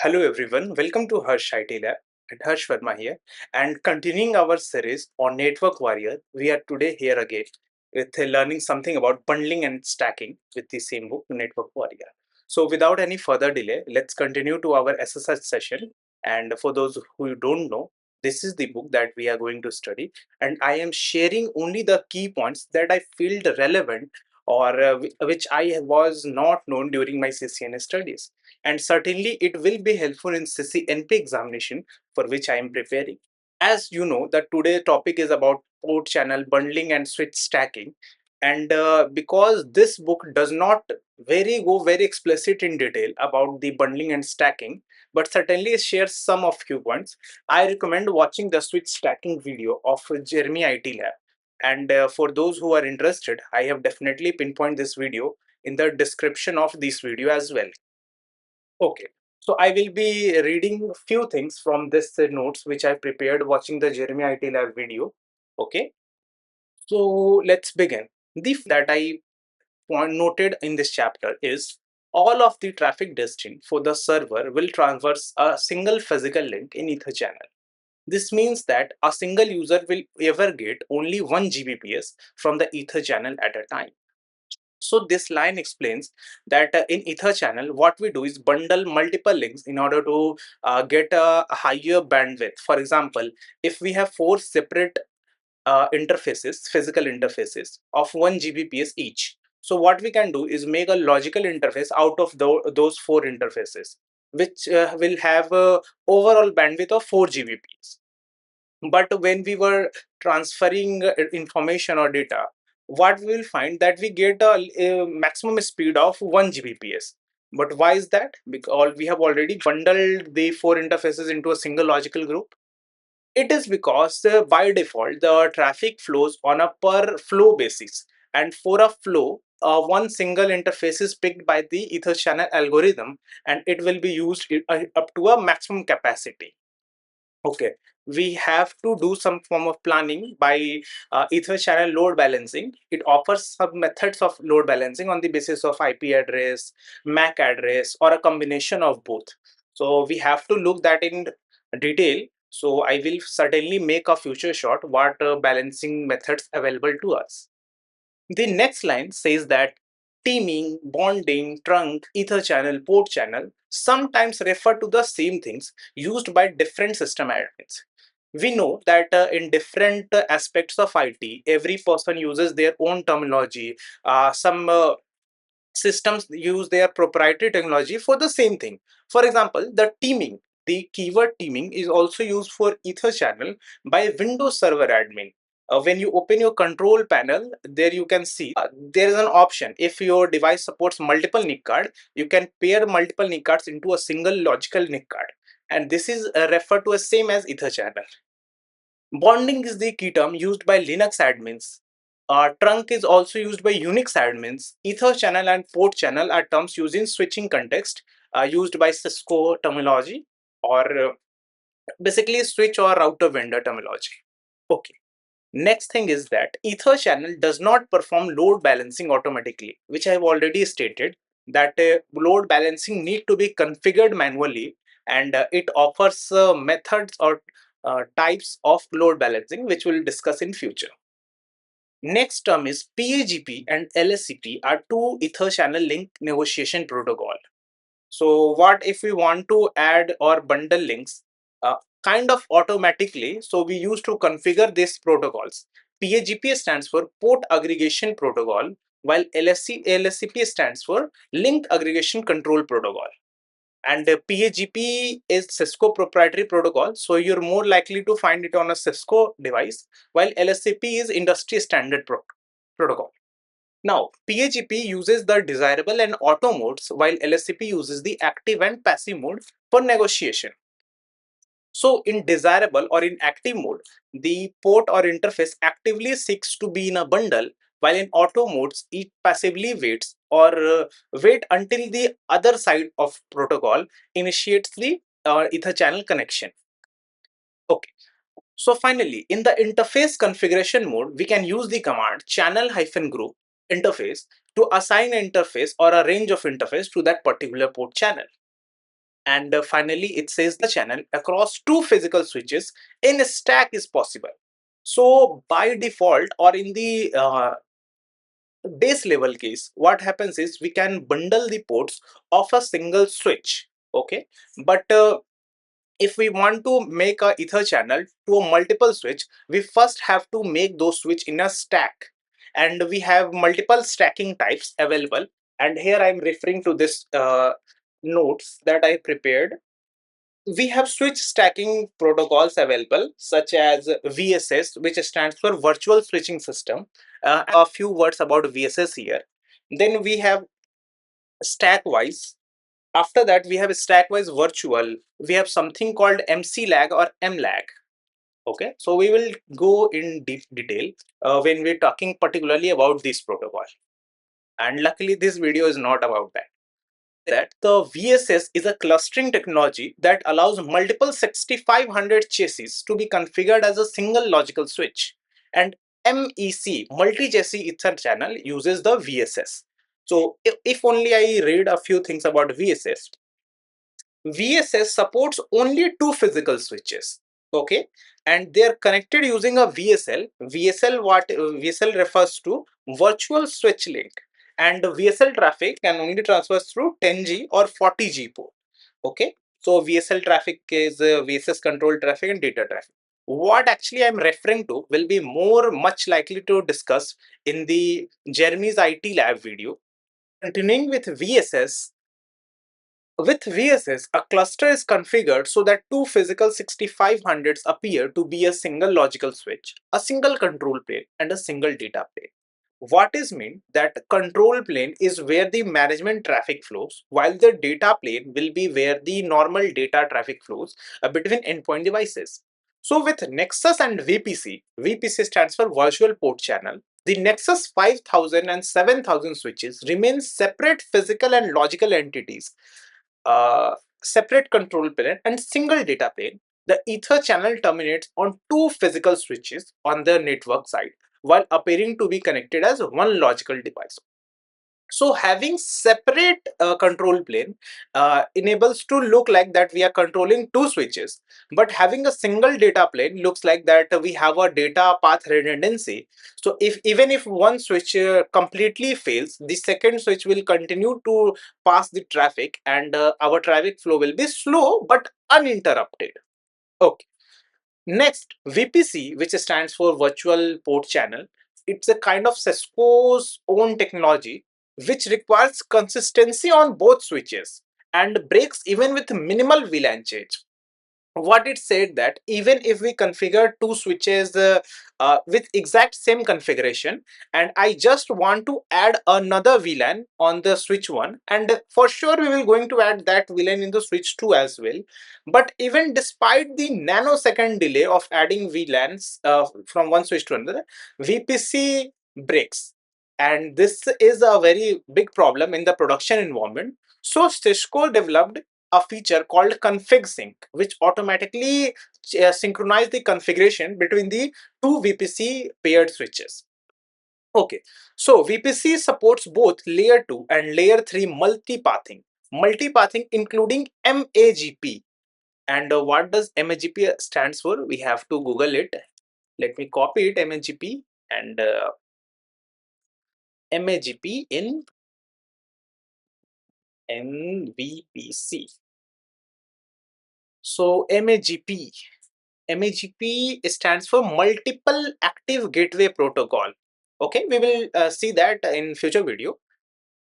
Hello everyone, welcome to Harsh IT Lab and Harsh Verma here. And continuing our series on Network Warrior, we are today here again with learning something about bundling and stacking with the same book, Network Warrior. So without any further delay, let's continue to our SSH session. And for those who don't know, this is the book that we are going to study, and I am sharing only the key points that I feel relevant or which I was not known during my CCNA studies, and certainly it will be helpful in CCNP examination for which I am preparing. As you know, that today's topic is about port channel bundling and switch stacking, and because this book does not very explicit in detail about the bundling and stacking, but certainly shares some of few points, I recommend watching the switch stacking video of Jeremy IT Lab. And for those who are interested, I have definitely pinpoint this video in the description of this video as well. Okay, so I will be reading a few things from this notes which I prepared watching the Jeremy IT Lab video. Okay, so let's begin. That I noted in this chapter is all of the traffic destined for the server will traverse a single physical link in Ether channel. This means that a single user will ever get only 1 Gbps from the Ether channel at a time. So this line explains that in Ether channel, what we do is bundle multiple links in order to get a higher bandwidth. For example, if we have four separate interfaces, physical interfaces of 1 Gbps each. So what we can do is make a logical interface out of those four interfaces, which will have a overall bandwidth of 4 Gbps. But when we were transferring information or data, what we will find that we get a maximum speed of 1 Gbps. But why is that? Because we have already bundled the four interfaces into a single logical group. It is because by default the traffic flows on a per flow basis, and for a flow one single interface is picked by the Ether channel algorithm, and it will be used up to a maximum capacity. Okay, we have to do some form of planning by Ether channel load balancing. It offers some methods of load balancing on the basis of IP address, MAC address, or a combination of both. So we have to look that in detail. So I will certainly make a future shot what balancing methods available to us. The next line says that teaming, bonding, trunk, ether channel, port channel sometimes refer to the same things used by different system admins. We know that in different aspects of IT, every person uses their own terminology. Some systems use their proprietary technology for the same thing. For example, the keyword teaming is also used for Ether channel by Windows Server admin. When you open your control panel, there you can see there is an option. If your device supports multiple NIC card, you can pair multiple NIC cards into a single logical NIC card, and this is referred to as same as Ether channel. Bonding is the key term used by Linux admins. Trunk is also used by Unix admins. Ether channel and port channel are terms used in switching context, used by Cisco terminology, or basically switch or router vendor terminology. Okay. Next thing is that Ether channel does not perform load balancing automatically, which I have already stated that load balancing need to be configured manually, and it offers methods or types of load balancing, which we'll discuss in future. Next term is PAGP and LSCP are two Ether channel link negotiation protocol. So what if we want to add or bundle links kind of automatically? So we used to configure these protocols. PAGP stands for Port Aggregation Protocol, while LSCP stands for Link Aggregation Control Protocol. And PAGP is Cisco proprietary protocol, so you're more likely to find it on a Cisco device, while LSCP is industry standard protocol. Now, PAGP uses the desirable and auto modes, while LSCP uses the active and passive mode for negotiation. So, in desirable or in active mode, the port or interface actively seeks to be in a bundle, while in auto modes, it passively waits or wait until the other side of protocol initiates the Ether channel connection. Okay. So finally, in the interface configuration mode, we can use the command channel-group interface to assign an interface or a range of interface to that particular port channel. And finally, it says the channel across two physical switches in a stack is possible. So by default, or in the base level case, what happens is we can bundle the ports of a single switch. Okay, but if we want to make a ether channel to a multiple switch, we first have to make those switch in a stack, and we have multiple stacking types available. And here I'm referring to this notes that I prepared. We have switch stacking protocols available, such as VSS, which stands for virtual switching system. A few words about VSS here. Then we have stackwise. After that, we have stackwise virtual. We have something called MC lag or M lag. Okay, so we will go in deep detail when we're talking particularly about this protocol. And luckily, this video is not about that. The VSS is a clustering technology that allows multiple 6500 chassis to be configured as a single logical switch. And MEC, multi-chassis ether channel, uses the VSS. So if only I read a few things about VSS. VSS supports only two physical switches. Okay, and they are connected using a VSL. VSL refers to virtual switch link, and VSL traffic can only transfer through 10G or 40G port. Okay, so VSL traffic is VSS control traffic and data traffic. What actually I'm referring to will be much likely to discuss in the Jeremy's IT lab video. Continuing with VSS, with VSS, a cluster is configured so that two physical 6500s appear to be a single logical switch, a single control plane, and a single data plane. What is meant that control plane is where the management traffic flows, while the data plane will be where the normal data traffic flows between endpoint devices. So with Nexus and VPC, VPC stands for Virtual Port Channel, the Nexus 5000 and 7000 switches remain separate physical and logical entities, separate control plane and single data plane. The ether channel terminates on two physical switches on the network side while appearing to be connected as one logical device. So having separate control plane enables to look like that we are controlling two switches, but having a single data plane looks like that we have a data path redundancy. So if even if one switch completely fails, the second switch will continue to pass the traffic, and our traffic flow will be slow but uninterrupted. Okay. Next, VPC, which stands for Virtual Port Channel, it's a kind of Cisco's own technology which requires consistency on both switches and breaks even with minimal VLAN change. What it said that even if we configure two switches with exact same configuration, and I just want to add another VLAN on the switch 1, and for sure we will going to add that VLAN in the switch 2 as well, but even despite the nanosecond delay of adding VLANs from one switch to another, VPC breaks, and this is a very big problem in the production environment. So Cisco developed a feature called config sync, which automatically synchronize the configuration between the two VPC paired switches. Okay, so VPC supports both layer 2 and layer 3 multipathing including MAGP. And what does MAGP stands for? We have to Google it. Let me copy it, MAGP, and MAGP in MVPC. So MAGP stands for Multiple Active Gateway Protocol. Okay, we will see that in future video.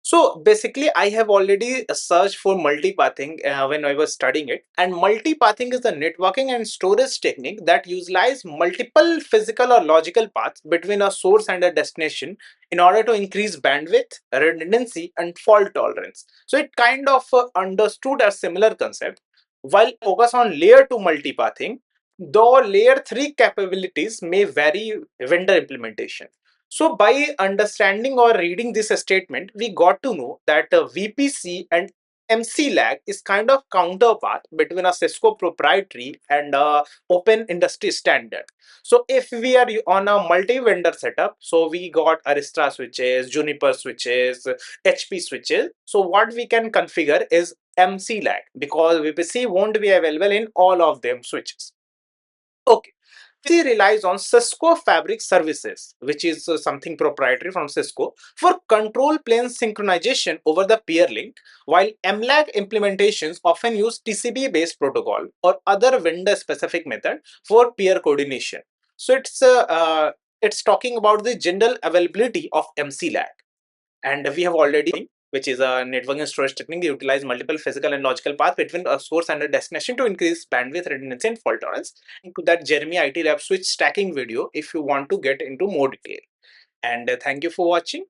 So basically, I have already searched for multipathing when I was studying it, and multipathing is the networking and storage technique that utilizes multiple physical or logical paths between a source and a destination in order to increase bandwidth, redundancy, and fault tolerance. So it kind of understood a similar concept. While focus on layer 2 multipathing, though layer 3 capabilities may vary vendor implementation. So by understanding or reading this statement, we got to know that VPC and MC lag is kind of counterpart between a Cisco proprietary and open industry standard. So if we are on a multi-vendor setup, so we got Arista switches, Juniper switches, HP switches. So what we can configure is MC lag because VPC won't be available in all of them switches. Okay. VPC relies on Cisco Fabric Services, which is something proprietary from Cisco, for control plane synchronization over the peer link, while MLAG implementations often use TCP-based protocol or other vendor-specific method for peer coordination. So it's talking about the general availability of MC lag, and we have already, which is a networking storage technique, utilize multiple physical and logical paths between a source and a destination to increase bandwidth, redundancy, and fault tolerance. Into that Jeremy IT Lab switch stacking video if you want to get into more detail. And thank you for watching.